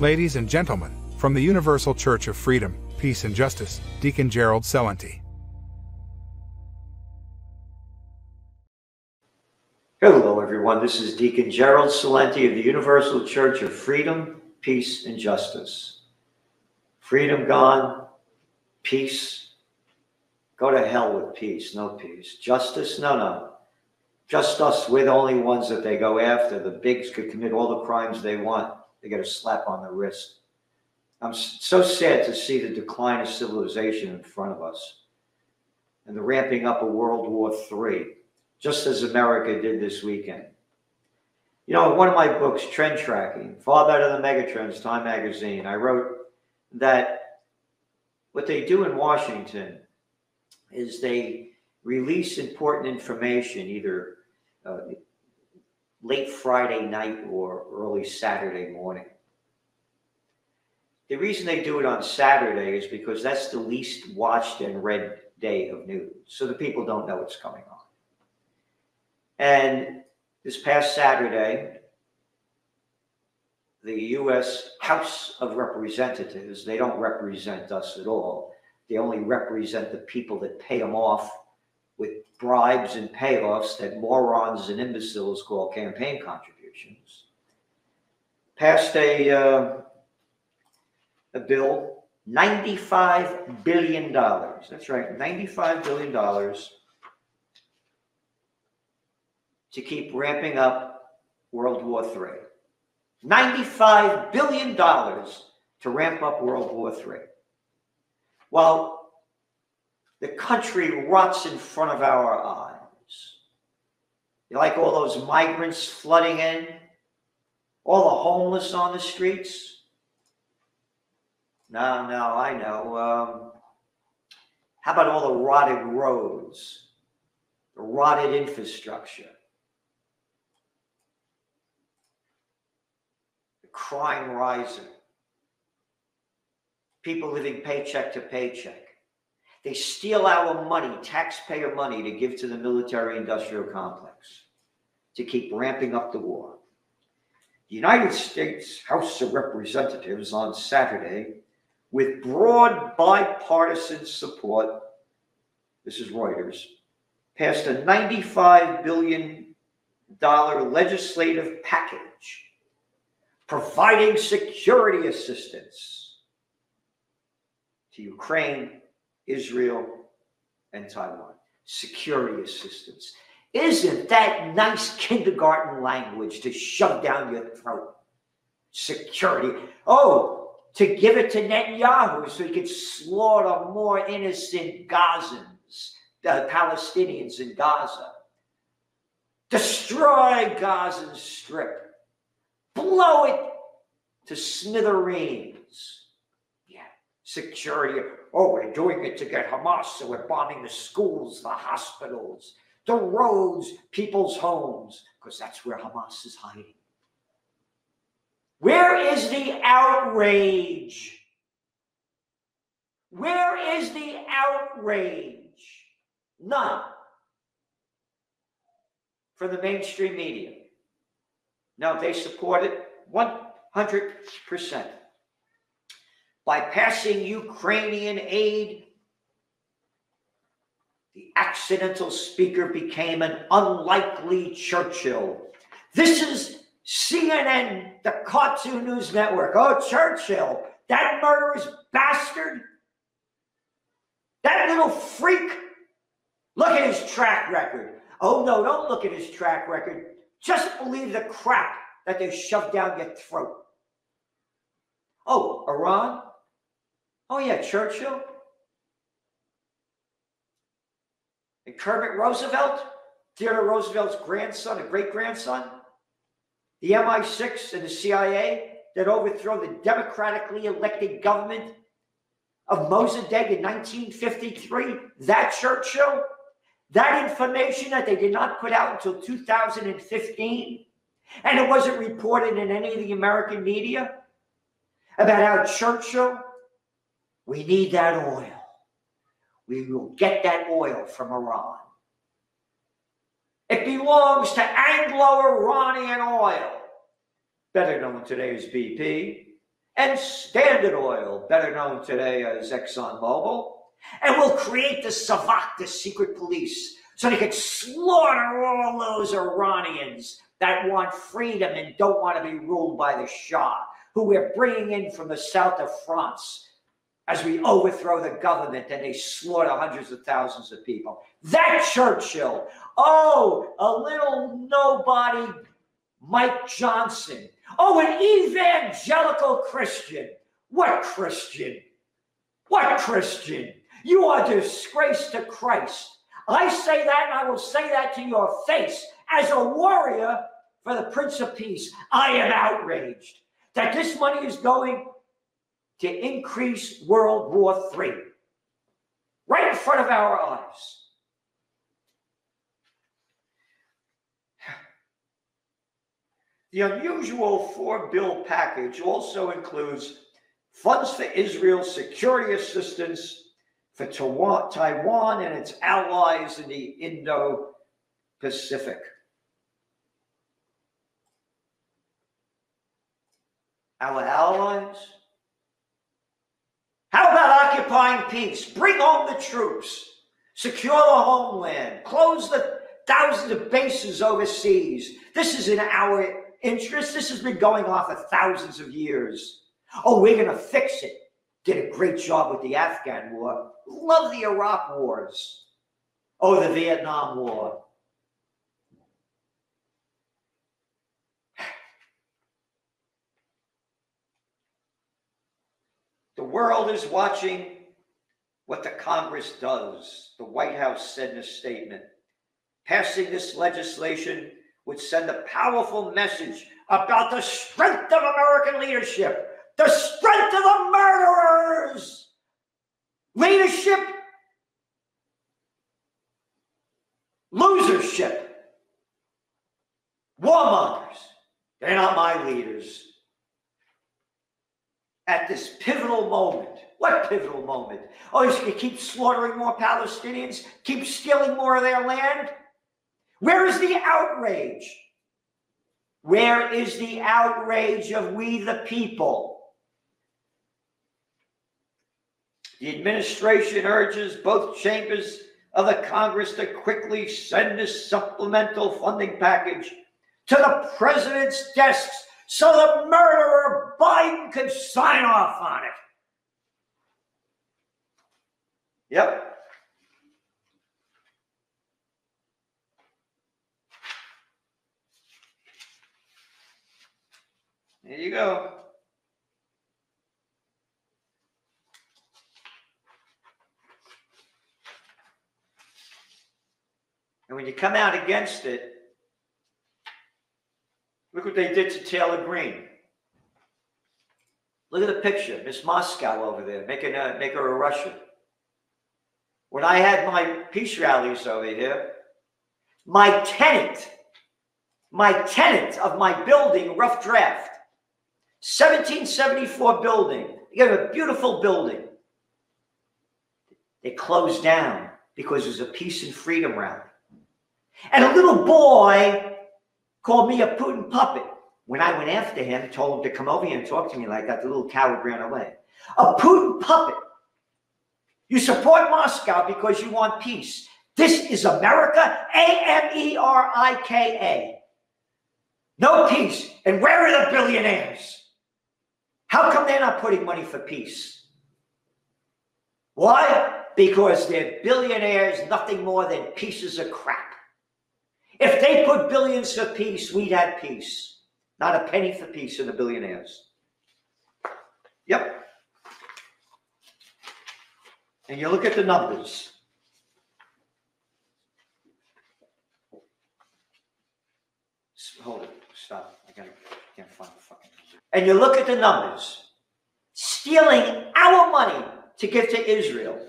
Ladies and gentlemen, from the Universal Church of Freedom, Peace and Justice, Deacon Gerald Celente. Hello everyone, this is Deacon Gerald Celente of the Universal Church of Freedom, Peace and Justice. Freedom gone, peace, go to hell with peace, no peace. Justice, no. Just us, we're the only ones that they go after. The bigs could commit all the crimes they want. They get a slap on the wrist. I'm so sad to see the decline of civilization in front of us and the ramping up of World War III, just as America did this weekend. You know, in one of my books, Trend Tracking, Far Better Than Megatrends, Time Magazine, I wrote that what they do in Washington is they release important information either late Friday night or early Saturday morning. The reason they do it on Saturday is because that's the least watched and read day of news, so the people don't know what's going on. And this past Saturday, the U.S. House of Representatives, they don't represent us at all. They only represent the people that pay them off with bribes and payoffs that morons and imbeciles call campaign contributions, passed a bill, $95 billion. That's right, $95 billion to keep ramping up World War III. $95 billion to ramp up World War III. Well, the country rots in front of our eyes. You like all those migrants flooding in? All the homeless on the streets? No, I know. How about all the rotted roads, the rotted infrastructure, the crime rising, people living paycheck to paycheck? They steal our money, taxpayer money, to give to the military-industrial complex to keep ramping up the war. The United States House of Representatives on Saturday, with broad bipartisan support, this is Reuters, passed a $95 billion legislative package providing security assistance to Ukraine, Israel, and Taiwan. Security assistance. Isn't that nice kindergarten language to shove down your throat? Security. Oh, to give it to Netanyahu so he could slaughter more innocent Gazans, Palestinians in Gaza. Destroy Gaza Strip. Blow it to smithereens. Security. Oh, we're doing it to get Hamas, so we're bombing the schools, the hospitals, the roads, people's homes, because that's where Hamas is hiding. Where is the outrage? Where is the outrage? None. For the mainstream media. No, they support it 100%. By passing Ukrainian aid, the accidental speaker became an unlikely Churchill. This is CNN, the Cartoon News Network. Oh, Churchill, that murderous bastard, that little freak. Look at his track record. Oh, no, don't look at his track record. Just believe the crap that they shove down your throat. Oh, Iran? Oh, yeah, Churchill. And Kermit Roosevelt, Theodore Roosevelt's grandson, a great-grandson. The MI6 and the CIA that overthrew the democratically elected government of Mossadegh in 1953. That Churchill. That information that they did not put out until 2015. And it wasn't reported in any of the American media about how Churchill, we need that oil. We will get that oil from Iran. It belongs to Anglo-Iranian oil, better known today as BP. and Standard Oil, better known today as ExxonMobil, and we'll create the Savak, the secret police, so they could slaughter all those Iranians that want freedom and don't want to be ruled by the Shah, who we're bringing in from the south of France as we overthrow the government and they slaughter hundreds of thousands of people. That Churchill. Oh, a little nobody Mike Johnson. Oh, an evangelical Christian. What Christian? What Christian? You are a disgrace to Christ. I say that, and I will say that to your face as a warrior for the Prince of Peace. I am outraged that this money is going to increase World War III right in front of our eyes. The unusual four-bill package also includes funds for Israel's security assistance for Taiwan and its allies in the Indo-Pacific. Our allies? How about occupying peace? Bring home the troops. Secure the homeland. Close the thousands of bases overseas. This is in our interest. This has been going on for thousands of years. Oh, we're going to fix it. Did a great job with the Afghan war. Love the Iraq wars. Oh, the Vietnam War. The world is watching what the Congress does. The White House said in a statement, passing this legislation would send a powerful message about the strength of American leadership, the strength of the murderers. Leadership, losership, warmongers. They're not my leaders. At this pivotal moment. What pivotal moment? Oh, he's going to keep slaughtering more Palestinians, keep stealing more of their land? Where is the outrage? Where is the outrage of we the people? The administration urges both chambers of the Congress to quickly send this supplemental funding package to the president's desks so the murderer Biden could sign off on it. Yep. There you go. And when you come out against it, look what they did to Taylor Greene. Look at the picture, Miss Moscow over there, make her a Russian. When I had my peace rallies over here, my tenant of my building, rough draft, 1774 building, you have a beautiful building. They closed down because it was a peace and freedom rally. And a little boy called me a Putin puppet. When I went after him, told him to come over here and talk to me like that, the little coward ran away. A Putin puppet. You support Moscow because you want peace. This is America, America. No peace. And where are the billionaires? How come they're not putting money for peace? Why? Because they're billionaires, nothing more than pieces of crap. If they put billions for peace, we'd have peace. Not a penny for peace in the billionaires. Yep. And you look at the numbers. Hold it. Stop. Can't find the fucking number. And you look at the numbers. Stealing our money to give to Israel.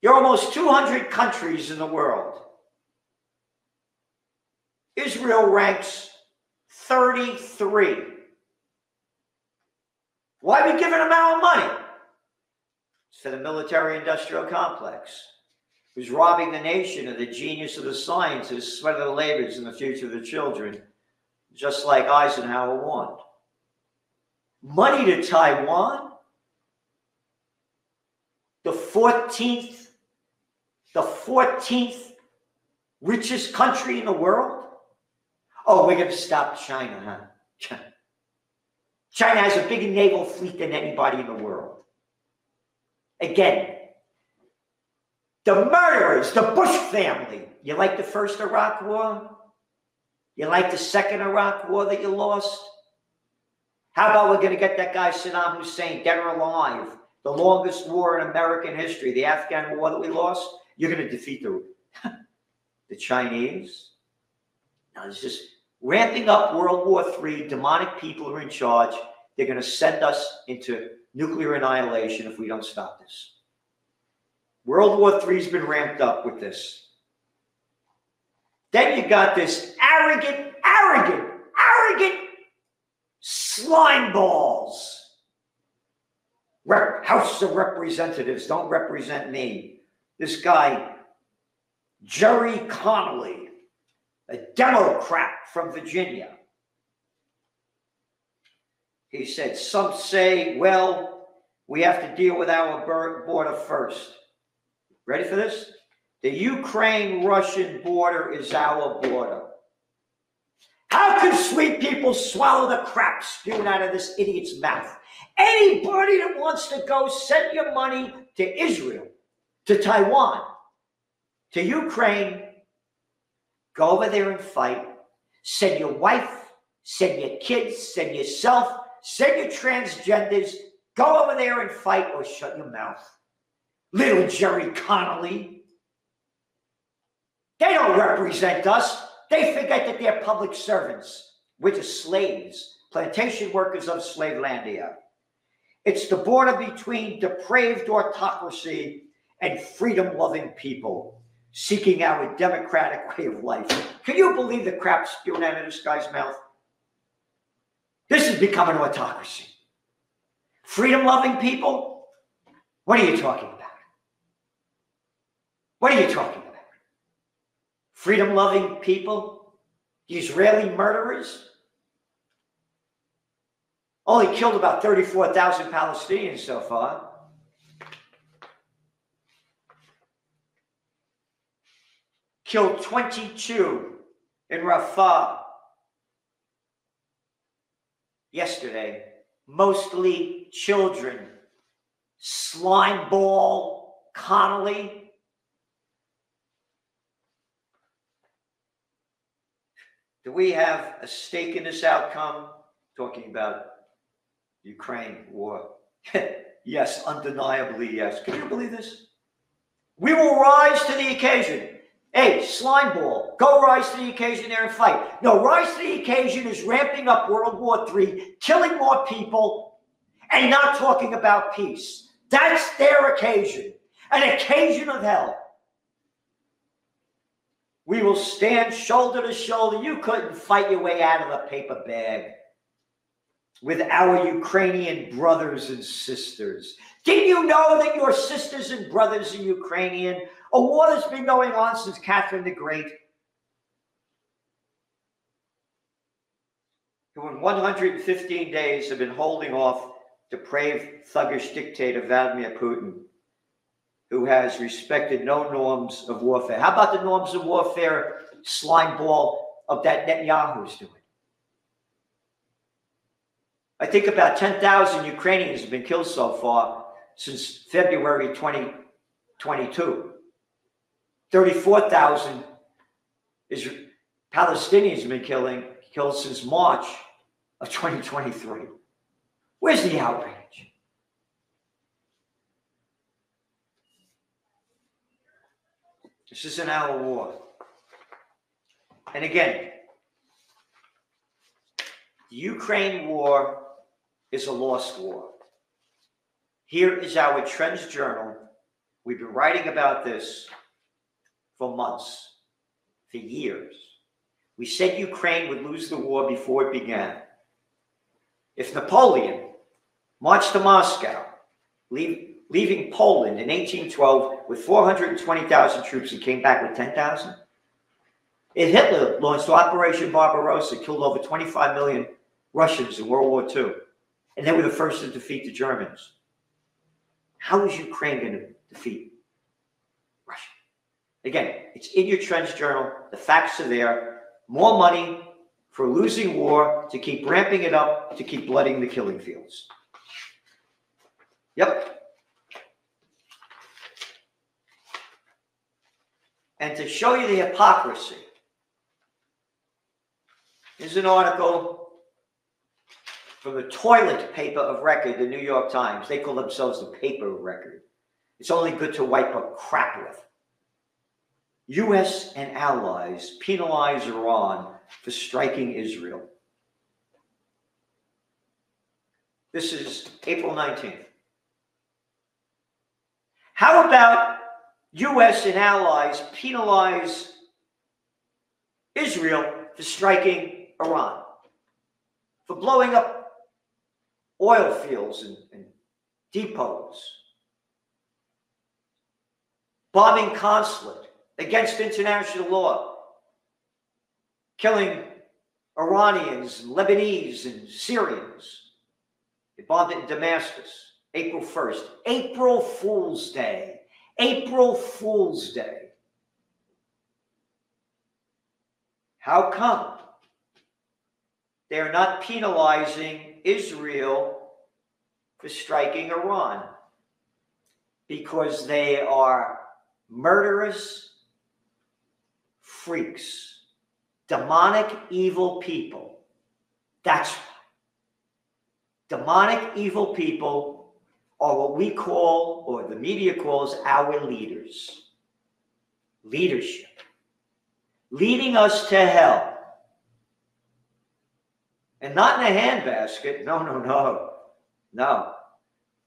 You're almost 200 countries in the world. Israel ranks 33. Why are we giving them our money? It's for the military-industrial complex, who's robbing the nation of the genius of the scientists, sweat of the labors, and the future of the children, just like Eisenhower warned. money to Taiwan, the 14th richest country in the world. Oh, we're going to stop China, huh? China has a bigger naval fleet than anybody in the world. Again, the murderers, the Bush family. You like the first Iraq war? You like the second Iraq war that you lost? How about we're going to get that guy Saddam Hussein, dead or alive, the longest war in American history, the Afghan war that we lost? You're going to defeat the Chinese. Now, it's just ramping up World War III. Demonic people are in charge. They're going to send us into nuclear annihilation if we don't stop this. World War III has been ramped up with this. Then you got this arrogant slime balls. House of Representatives don't represent me. This guy, Jerry Connolly, a Democrat from Virginia. He said, some say, well, we have to deal with our border first. Ready for this? The Ukraine-Russian border is our border. How can sweet people swallow the crap spewed out of this idiot's mouth? Anybody that wants to go send your money to Israel, to Taiwan, to Ukraine, go over there and fight. Send your wife, send your kids, send yourself, send your transgenders. Go over there and fight or shut your mouth. Little Jerry Connolly. They don't represent us. They forget that they're public servants. We're just slaves, plantation workers of Slavelandia. It's the border between depraved autocracy and freedom-loving people seeking our democratic way of life. Can you believe the crap spewing out of this guy's mouth? This has become an autocracy. Freedom-loving people? What are you talking about? What are you talking about? Freedom-loving people? The Israeli murderers? Only killed about 34,000 Palestinians so far. Killed 22 in Rafah yesterday. Mostly children. Slimeball Connolly. Do we have a stake in this outcome? Talking about Ukraine war. Yes, undeniably yes. Can you believe this? We will rise to the occasion. Hey, Slimeball, go rise to the occasion there and fight. No, rise to the occasion is ramping up World War III, killing more people, and not talking about peace. That's their occasion, an occasion of hell. We will stand shoulder to shoulder. You couldn't fight your way out of the paper bag with our Ukrainian brothers and sisters. Did you know that your sisters and brothers are Ukrainian? A war that's been going on since Catherine the Great. Who in 115 days have been holding off depraved, thuggish dictator Vladimir Putin, who has respected no norms of warfare. How about the norms of warfare, slimeball, of that Netanyahu's doing? I think about 10,000 Ukrainians have been killed so far since February 2022. 34,000 Palestinians have been killed since March of 2023. Where's the outrage? This isn't our war. And again, the Ukraine war is a lost war. Here is our Trends Journal. We've been writing about this for months, for years. We said Ukraine would lose the war before it began. If Napoleon marched to Moscow, leaving Poland in 1812 with 420,000 troops and came back with 10,000, if Hitler launched Operation Barbarossa, killed over 25 million Russians in World War II, And they were the first to defeat the Germans. How is Ukraine going to defeat Russia? Again, it's in your Trench Journal. The facts are there. More money for a losing war to keep ramping it up, to keep blooding the killing fields. Yep. And to show you the hypocrisy, here's an article from the toilet paper of record, the New York Times. They call themselves the paper of record. It's only good to wipe up crap with. U.S. and allies penalize Iran for striking Israel. This is April 19th. How about U.S. and allies penalize Israel for striking Iran, for blowing up oil fields and depots, bombing consulate against international law, killing Iranians, Lebanese, and Syrians. They bombed it in Damascus, April 1st. April Fool's Day. April Fool's Day. How come they're not penalizing Israel for striking Iran? Because they are murderous freaks, demonic, evil people. That's why. Demonic, evil people are what we call, or the media calls, our leaders. Leadership. Leading us to hell. And not in a handbasket. No, no, no. No.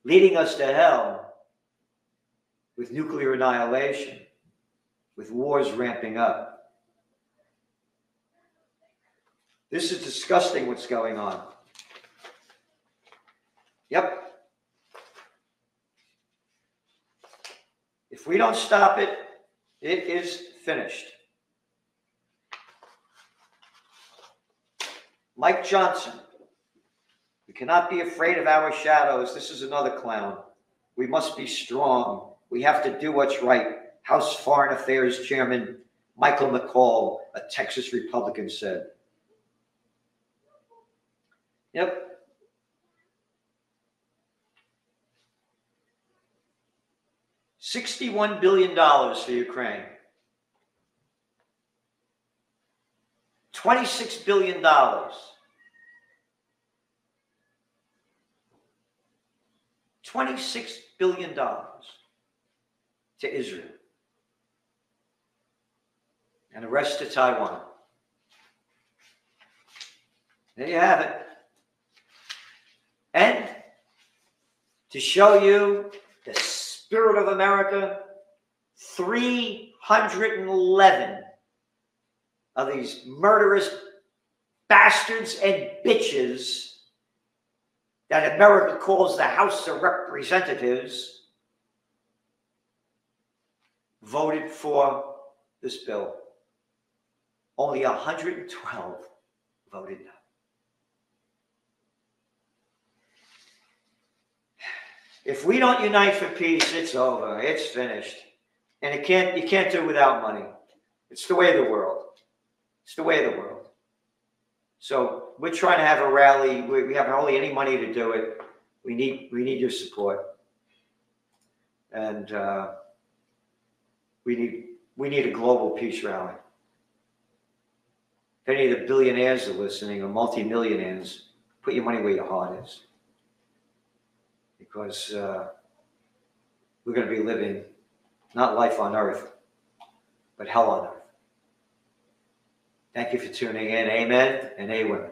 Leading us to hell with nuclear annihilation, with wars ramping up. This is disgusting what's going on. Yep. If we don't stop it, it is finished. Mike Johnson. We cannot be afraid of our shadows. This is another clown. We must be strong. We have to do what's right. House Foreign Affairs Chairman Michael McCall, a Texas Republican, said. Yep. $61 billion for Ukraine. $26 billion. $26 billion to Israel. And the rest to Taiwan. There you have it. And to show you the spirit of America, 311 of these murderous bastards and bitches that America calls the House of Representatives voted for this bill. Only 112 voted no. If we don't unite for peace, it's over. It's finished. And you can't do it without money. It's the way of the world. It's the way of the world. So we're trying to have a rally. We have hardly any money to do it. We need your support. And we need a global peace rally. If any of the billionaires are listening or multimillionaires, put your money where your heart is. Because we're going to be living not life on earth, but hell on earth. Thank you for tuning in. Amen and amen.